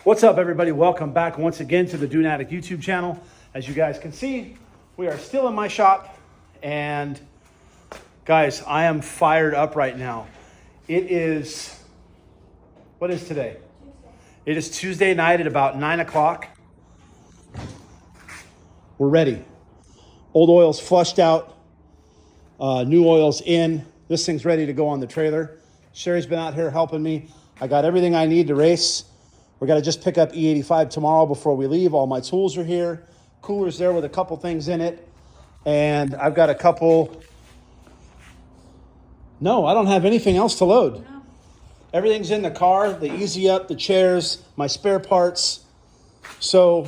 What's up, everybody? Welcome back once again to the Dunatic YouTube channel. As you guys can see, we are still in my shop, and guys, I am fired up right now. It is, what is today? It is Tuesday night at about 9 o'clock. We're ready. Old oil's flushed out, new oil's in. This thing's ready to go on the trailer. Sherry's been out here helping me. I got everything I need to race. We're gonna just pick up E85 tomorrow before we leave. All my tools are here. Cooler's there with a couple things in it. And I've got a couple, no, I don't have anything else to load. No. Everything's in the car, the Easy Up, the chairs, my spare parts. So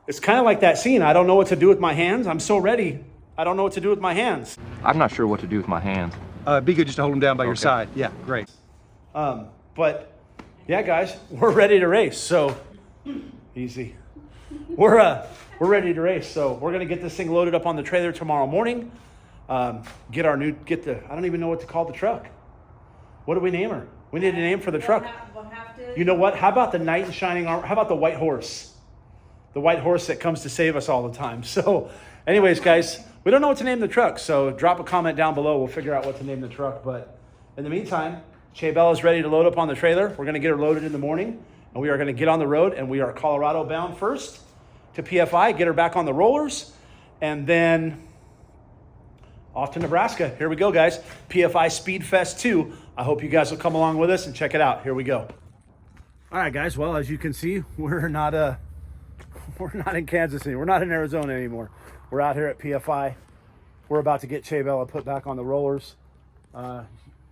it's kind of like that scene. I don't know what to do with my hands. I'm so ready. I don't know what to do with my hands. I'm not sure what to do with my hands. Be good just to hold them down by your side. Yeah, great. But yeah, guys, we're ready to race. So easy. We're ready to race. So we're gonna get this thing loaded up on the trailer tomorrow morning. I don't even know what to call the truck. What do we name her? We need a name for the truck. You know what? How about the knight in shining armor? How about the white horse? The white horse that comes to save us all the time. So anyways, guys, we don't know what to name the truck. So drop a comment down below. We'll figure out what to name the truck. But in the meantime, Che Bella's ready to load up on the trailer. We're going to get her loaded in the morning, and we are going to get on the road, and we are Colorado bound first to PFI, get her back on the rollers, and then off to Nebraska. Here we go, guys. PFI Speedfest 2. I hope you guys will come along with us and check it out. Here we go. All right, guys. Well, as you can see, we're not in Kansas City. We're not in Arizona anymore. We're out here at PFI. We're about to get Che Bella put back on the rollers.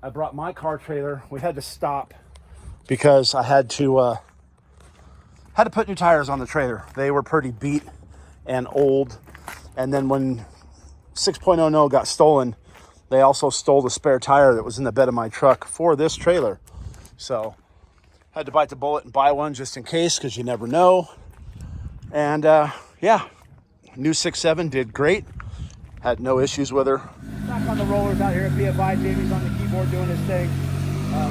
I brought my car trailer. We had to stop because I had to put new tires on the trailer. They were pretty beat and old. And then when 6.00 got stolen, they also stole the spare tire that was in the bed of my truck for this trailer. So had to bite the bullet and buy one just in case, because you never know. And yeah, new 6.7 did great. Had no issues with her. Back on the rollers out here at PFI. Jamie's on the keyboard doing his thing.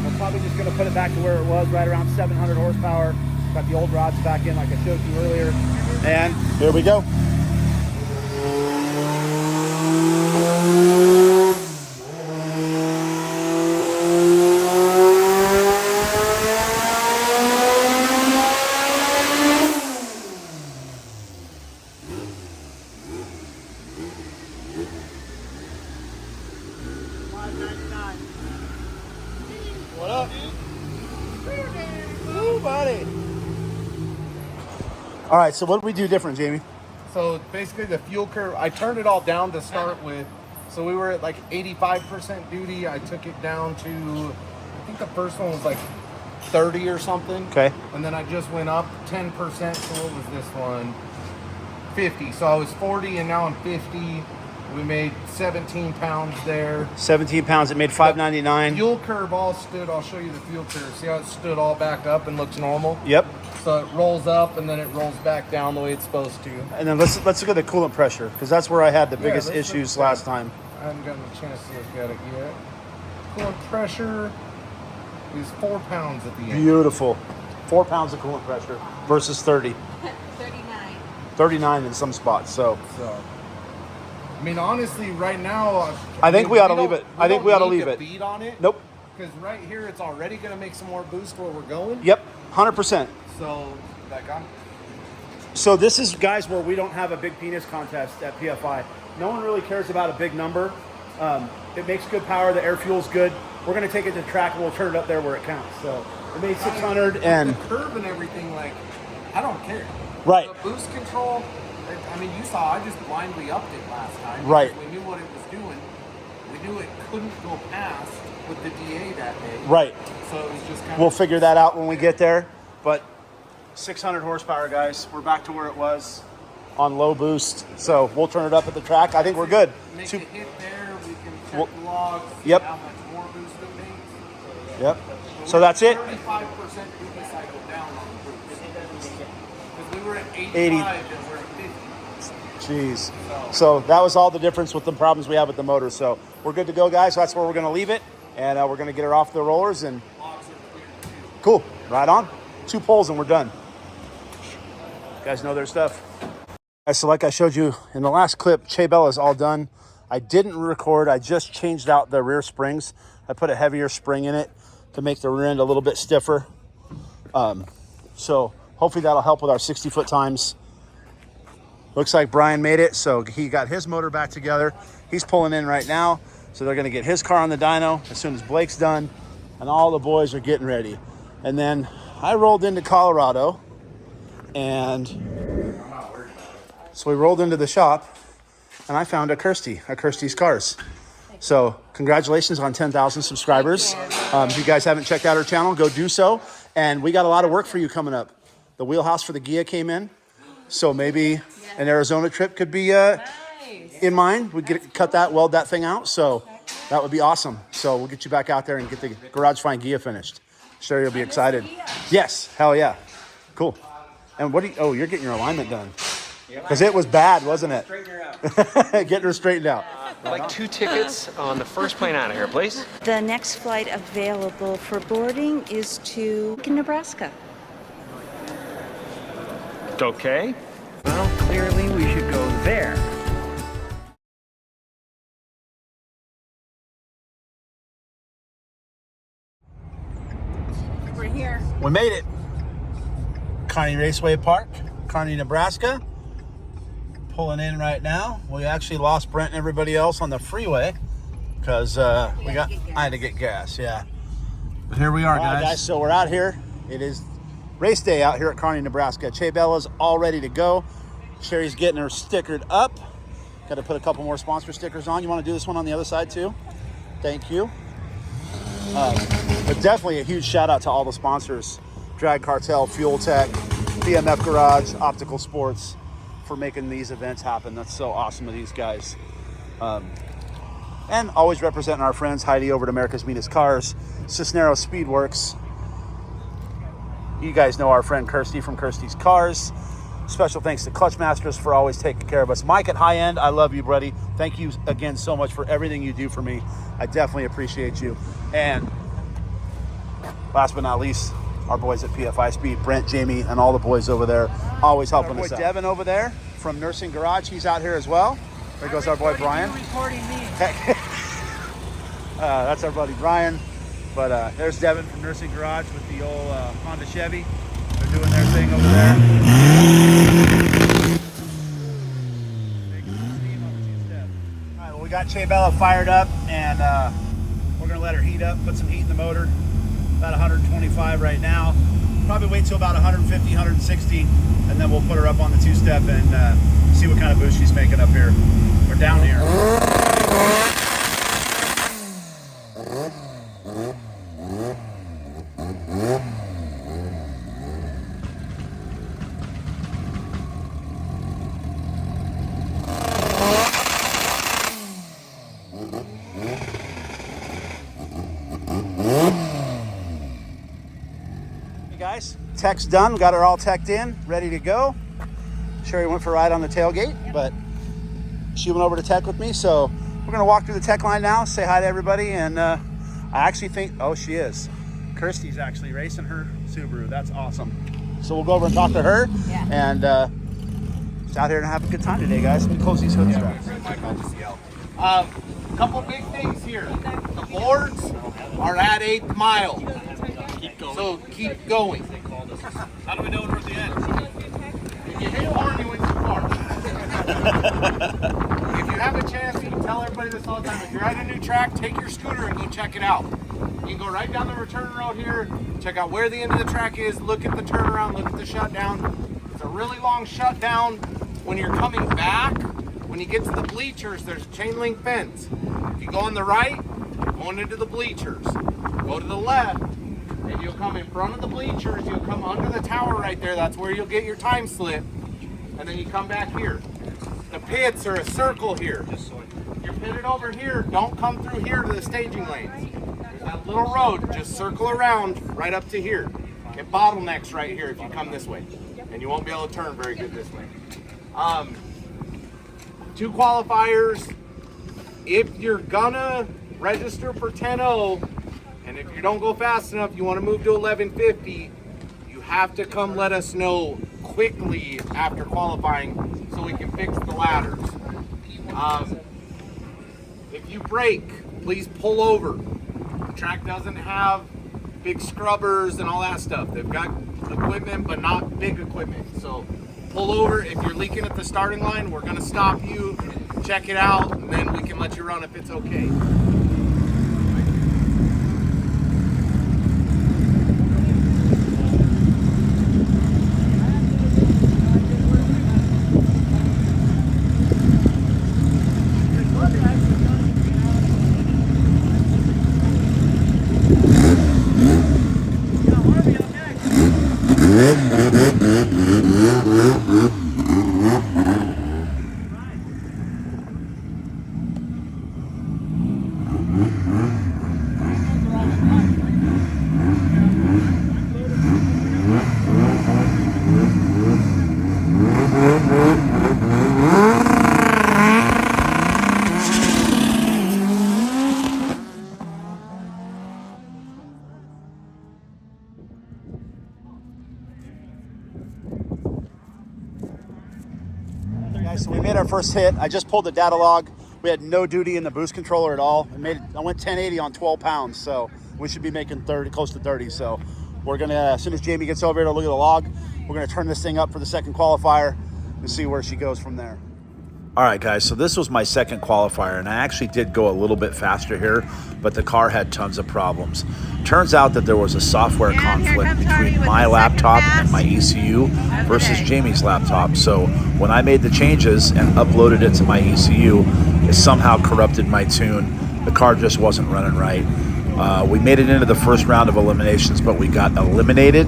We're probably just going to put it back to where it was, right around 700 horsepower. Got the old rods back in like I showed you earlier. And here we go. What up, dude? Ooh, buddy. All right, so what did we do different, Jamie? So basically the fuel curve, I turned it all down to start with. So we were at like 85% duty. I took it down to, I think the first one was like 30 or something. Okay. And then I just went up 10%. So what was this one? 50. So I was 40 and now I'm 50. We made 17 pounds there. 17 pounds. It made $5.99. Fuel curve all stood. I'll show you the fuel curve. See how it stood all back up and looks normal? Yep. So it rolls up and then it rolls back down the way it's supposed to. And then let's look at the coolant pressure, because that's where I had the biggest issues last time. I haven't gotten a chance to look at it yet. Coolant pressure is 4 pounds at the end. Beautiful. 4 pounds of coolant pressure versus 30. 39. 39 in some spots. So I mean, honestly, right now, I think we ought to leave it. I think we ought to leave it. Beat on it. Nope. Because right here, it's already going to make some more boost where we're going. Yep. 100%. So, like, So this is, guys, where we don't have a big penis contest at PFI. No one really cares about a big number. It makes good power. The air fuel's good. We're going to take it to track and we'll turn it up there where it counts. So it made 600 and the curve and everything, like, I don't care. Right. The boost control, I mean, you saw I just blindly upped it last time. Right. We knew what it was doing. We knew it couldn't go past with the DA that day. Right. So it was just kind We'll figure that out when we get there. But 600 horsepower, guys. We're back to where it was on low boost. So we'll turn it up at the track. I think we're good. Make it hit there. We can check the logs. Yep. How much more boost it makes. Yep. So that's it. 35% duty cycle down on the boost. Because we were at 85 80. and we're at 50. Jeez. So that was all the difference with the problems we have with the motor. So we're good to go, guys. So that's where we're going to leave it. And we're going to get her off the rollers. And Logs are clear too. cool. Right on. 2 poles and we're done. You guys know their stuff. So like I showed you in the last clip, Che Bella's all done. I didn't record. I just changed out the rear springs. I put a heavier spring in it to make the rear end a little bit stiffer. So hopefully that'll help with our 60-foot times. Looks like Brian made it, so he got his motor back together. He's pulling in right now, so they're gonna get his car on the dyno as soon as Blake's done, and all the boys are getting ready. And then I rolled into Colorado, and so we rolled into the shop, and I found a Kirsty's Cars. So congratulations on 10,000 subscribers. If you guys haven't checked out her channel, go do so. And we got a lot of work for you coming up. The wheelhouse for the Gia came in, so maybe an Arizona trip could be in mind. We get cut that, weld that thing out. So that would be awesome. So we'll get you back out there and get the Garage Find Gia finished. Sure, you'll be excited. Yes, hell yeah, cool. And what do you? Oh, you're getting your alignment done because it was bad, wasn't it? Getting her straightened out. I'd like 2 tickets on the first plane out of here, please. The next flight available for boarding is to Nebraska. Okay. Well, clearly we should go there. We're here. We made it. Kearney Raceway Park, Kearney, Nebraska. Pulling in right now. We actually lost Brent and everybody else on the freeway because I had to get gas. Yeah. But here we are, guys. So we're out here. It is race day out here at Kearney, Nebraska. Che Bella's all ready to go. Sherry's getting her stickered up. Got to put a couple more sponsor stickers on. You want to do this one on the other side too? Thank you. But definitely a huge shout out to all the sponsors: Drag Cartel, Fuel Tech, BMF Garage, Optical Sports, for making these events happen. That's so awesome of these guys. And always representing our friends Heidi over at America's Meanest Cars, Cisneros Speedworks. You guys know our friend Kirsty from Kirsty's Cars. Special thanks to Clutch Masters for always taking care of us. Mike at High End, I love you, buddy. Thank you again so much for everything you do for me. I definitely appreciate you. And last but not least, our boys at PFI Speed, Brent, Jamie, and all the boys over there, always helping us out. Devin over there from Nursing Garage, he's out here as well. There goes our boy Brian. That's our buddy Brian. But there's Devin from Nursing Garage with the old Honda Chevy. They're doing their thing over there. All right, well, we got Che Bella fired up, and we're gonna let her heat up, put some heat in the motor. About 125 right now. Probably wait till about 150, 160, and then we'll put her up on the 2-step and see what kind of boost she's making up here or down here. Guys, tech's done. Got her all teched in, ready to go. Sherry went for a ride on the tailgate, but she went over to tech with me. So we're gonna walk through the tech line now, say hi to everybody, and I actually think, oh, she is. Kirsty's actually racing her Subaru. That's awesome. So we'll go over and talk to her, and just out here and have a good time today, guys. Let me close these hoods up. Couple big things here. The boards are at 8th mile. So keep going. How do we know when we're at the end? If you hit hard, you went too far. If you have a chance, you can tell everybody this all the time. If you're at a new track, take your scooter and go check it out. You can go right down the return road here, check out where the end of the track is, look at the turnaround, look at the shutdown. It's a really long shutdown. When you're coming back, when you get to the bleachers, there's a chain link fence. If you go on the right, going into the bleachers. Go to the left, and you'll come in front of the bleachers, you'll come under the tower right there, that's where you'll get your time slip, and then you come back here. The pits are a circle here. You're pitted over here, don't come through here to the staging lanes. There's that little road, just circle around right up to here. It bottlenecks right here if you come this way, and you won't be able to turn very good this way. 2 qualifiers. If you're gonna register for 10-0, and if you don't go fast enough, you want to move to 1150, you have to come let us know quickly after qualifying so we can fix the ladders. If you brake, please pull over. The track doesn't have big scrubbers and all that stuff. They've got equipment, but not big equipment. So pull over. If you're leaking at the starting line, we're gonna stop you, check it out, and then we can let you run if it's okay. Guys, so we made our first hit. I just pulled the data log. We had no duty in the boost controller at all. I went 1080 on 12 pounds, so we should be making 30, close to 30. So we're gonna, as soon as Jamie gets over here to look at the log, we're gonna turn this thing up for the second qualifier and see where she goes from there. All right, guys, so this was my second qualifier, and I actually did go a little bit faster here, but the car had tons of problems. Turns out that there was a software conflict between my laptop and my ECU versus Jamie's laptop. So when I made the changes and uploaded it to my ECU, it somehow corrupted my tune. The car just wasn't running right. We made it into the first round of eliminations, but we got eliminated.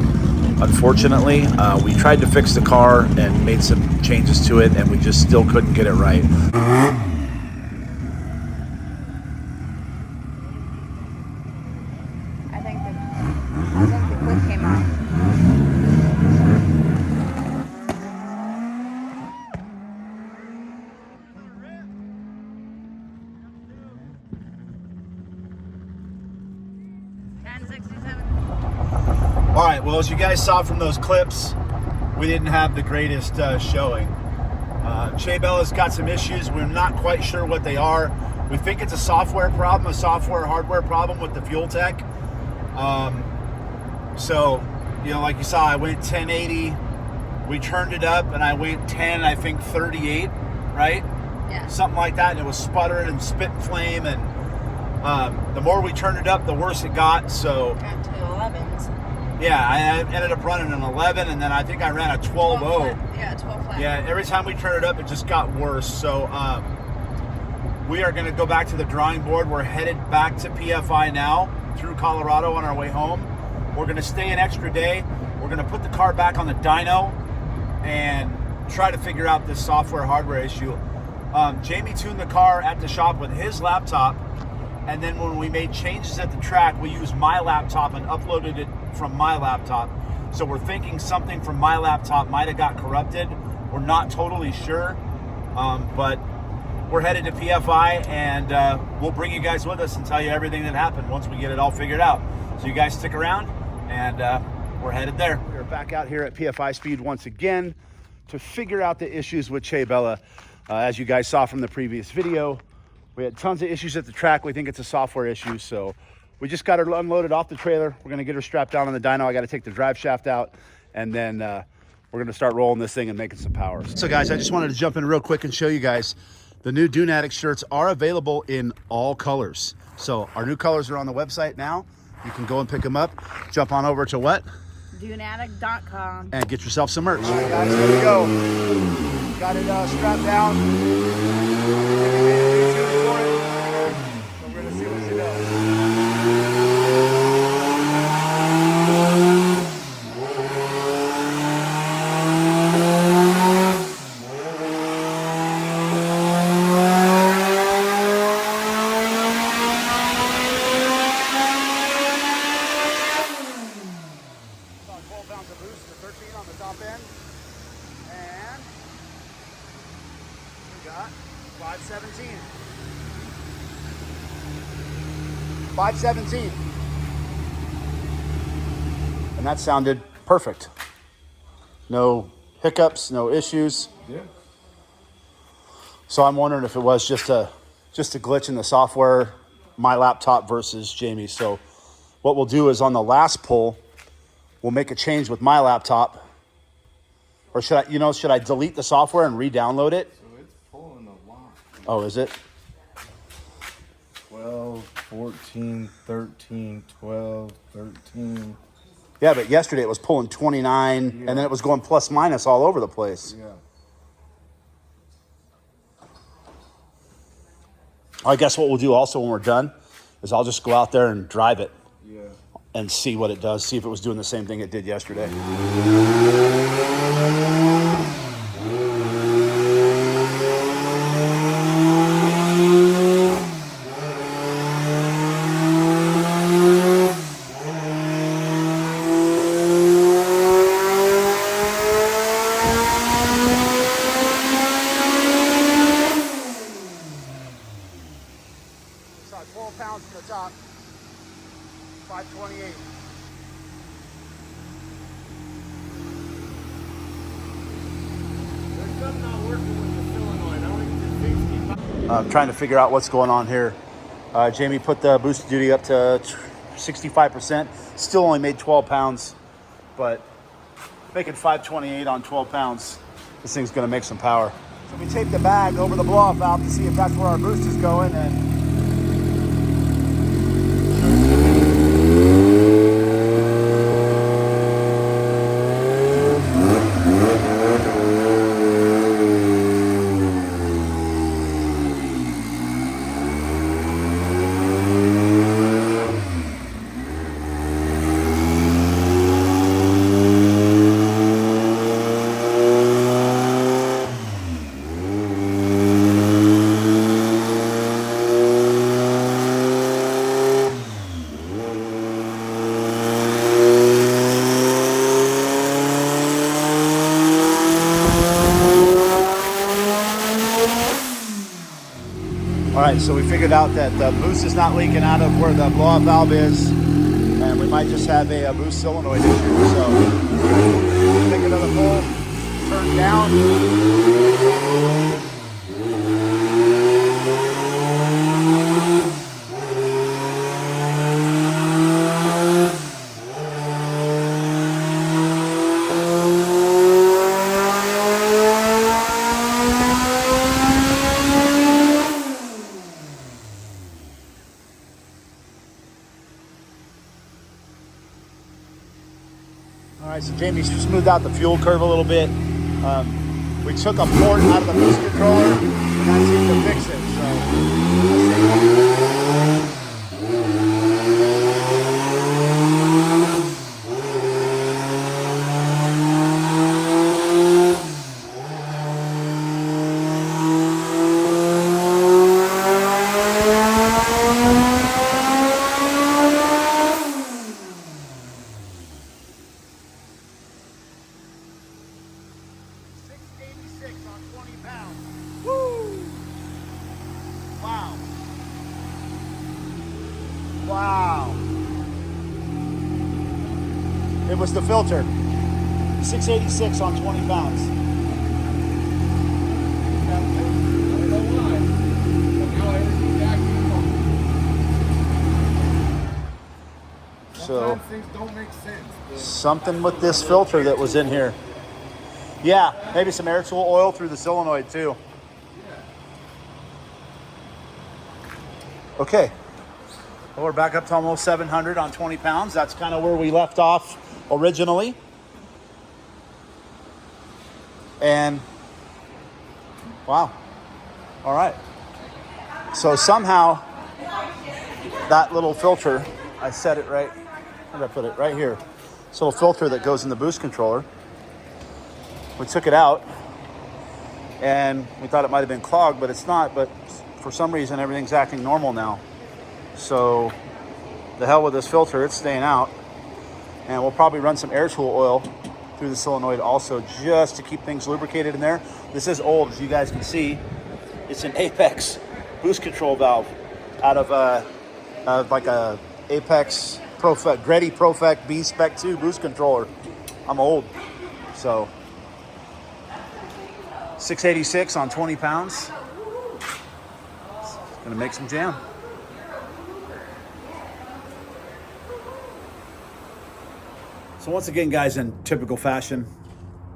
Unfortunately, we tried to fix the car and made some changes to it, and we just still couldn't get it right. I think the clip came off. All right, well, as you guys saw from those clips, we didn't have the greatest showing. Shea Bella's got some issues. We're not quite sure what they are. We think it's a software problem, a software hardware problem with the fuel tech. So, you know, like you saw, I went 1080. We turned it up, and I went 10, I think 38, right? Yeah. Something like that, and it was sputtering and spit flame, and the more we turned it up, the worse it got. So Got to 11s. yeah, I ended up running an 11, and then I think I ran a 12.0. Yeah, 12 flat. Yeah, every time we turn it up, it just got worse. So we are going to go back to the drawing board. We're headed back to PFI now through Colorado on our way home. We're going to stay an extra day. We're going to put the car back on the dyno and try to figure out this software hardware issue. Jamie tuned the car at the shop with his laptop, and then when we made changes at the track, we used my laptop and uploaded it from my laptop. So we're thinking something from my laptop might have got corrupted. We're not totally sure, but we're headed to PFI, and we'll bring you guys with us and tell you everything that happened once we get it all figured out. So you guys stick around, and we're headed there. We're back out here at PFI Speed once again to figure out the issues with Shea Bella. As you guys saw from the previous video, we had tons of issues at the track. We think it's a software issue, so we just got her unloaded off the trailer. We're gonna get her strapped down on the dyno. I gotta take the drive shaft out, and then we're gonna start rolling this thing and making some power. So guys, I just wanted to jump in real quick and show you guys the new Dune Addict shirts are available in all colors. So our new colors are on the website now. You can go and pick them up. Jump on over to what? DuneAddict.com. And get yourself some merch. All right, guys, here we go. Got it strapped down. So we're gonna see what she does. About 12 pounds of boost to 13 on the top end. And we got 517. 517. And that sounded perfect. No hiccups, no issues. Yeah. So I'm wondering if it was just a glitch in the software, my laptop versus Jamie's. So what we'll do is on the last pull, we'll make a change with my laptop. Or should I delete the software and re-download it? So it's pulling a lot. Oh, is it? 12, 14, 13, 12, 13. Yeah, but yesterday it was pulling 29, and then it was going plus minus all over the place. Yeah. I guess what we'll do also when we're done is I'll just go out there and drive it Yeah. and see what it does, see if it was doing the same thing it did yesterday. Saw 12 pounds from the top, 528. There's something not working with the solenoid. I went to 65. I'm trying to figure out what's going on here. Jamie put the booster duty up to 65%. Still only made 12 pounds, but making 528 on 12 pounds, this thing's gonna make some power. So we taped the bag over the blow-off valve to see if that's where our boost is going, and all right, so we figured out that the boost is not leaking out of where the blow-off valve is, and we might just have a boost solenoid issue. So take another pull, turn down. All right, so Jamie smoothed out the fuel curve a little bit. We took a port out of the boost controller, and that seemed to fix it. On 20 pounds. Woo! Wow. Wow. It was the filter. 686 on 20 pounds. So things don't make sense. something with this filter that was in here. Yeah, maybe some air tool oil through the solenoid too. Okay, well, we're back up to almost 700 on 20 pounds. That's kind of where we left off originally. And wow, all right. So somehow that little filter, I set it right, where did I put it? Right here. This little filter that goes in the boost controller. We took it out and we thought it might have been clogged, but it's not. But for some reason, everything's acting normal now. So the hell with this filter, it's staying out. And we'll probably run some air tool oil through the solenoid also, just to keep things lubricated in there. This is old, as you guys can see. It's an Apex boost control valve out of like a Apex Profect, Greddy Profect B Spec 2 boost controller. I'm old. So 686 on 20 pounds. Gonna make some jam. So once again, guys, in typical fashion,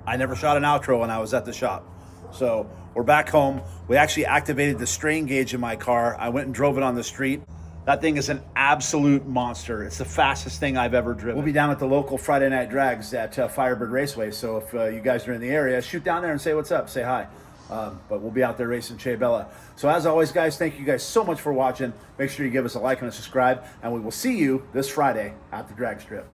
I never shot an outro when I was at the shop. So we're back home. We actually activated the strain gauge in my car. I went and drove it on the street. That thing is an absolute monster. It's the fastest thing I've ever driven. We'll be down at the local Friday night drags at Firebird Raceway. So if you guys are in the area, shoot down there and say what's up, say hi. But we'll be out there racing Che Bella. So as always, guys, thank you guys so much for watching. Make sure you give us a like and a subscribe, and we will see you this Friday at the drag strip.